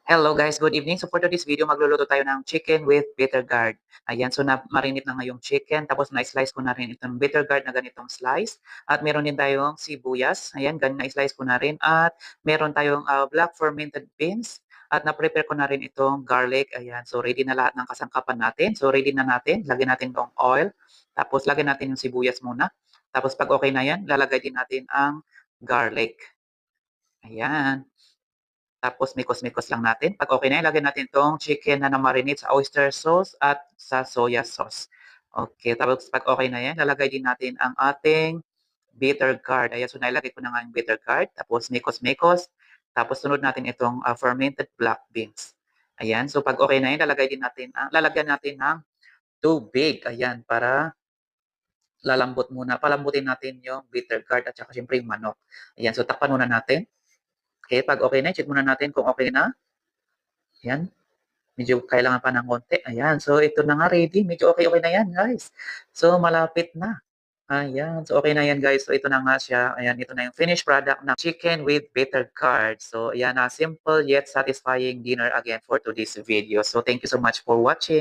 Hello guys, good evening. So for today's video, magluluto tayo ng chicken with bitter gourd. Ayan, so na-marinate na ngayong chicken, tapos na-slice ko na rin itong bitter gourd na ganitong slice. At meron din tayong sibuyas, ayan, ganun na-slice ko na rin. At meron tayong black fermented beans. At na-prepare ko na rin itong garlic. Ayan, so ready na lahat ng kasangkapan natin. So ready na natin, lagyan natin itong oil. Tapos lagyan natin yung sibuyas muna. Tapos pag okay na yan, lalagay din natin ang garlic. Ayan. Tapos mikos-mikos lang natin. Pag okay na, ilagay natin itong chicken na na-marinate sa oyster sauce at sa soya sauce. Okay, tapos pag okay na yan, lalagay din natin ang ating bitter gourd. Ayan, so nailagay ko na nga yung bitter gourd. Tapos mikos-mikos. Tapos sunod natin itong fermented black beans. Ayan, so pag okay na yan, lalagyan natin ng tubig. Ayan, para palambutin natin yung bitter gourd at saka syempre yung manok. Ayan, so takpan muna natin. Okay, pag okay na, check muna natin kung okay na. Ayan. Medyo kailangan pa ng konti. Ayan. So, ito na nga ready. Medyo okay-okay na yan, guys. So, malapit na. Ayan. So, okay na yan, guys. So, ito na nga siya. Ayan. Ito na yung finished product ng chicken with bitter gourd. So, ayan na. Simple yet satisfying dinner again for today's video. So, thank you so much for watching.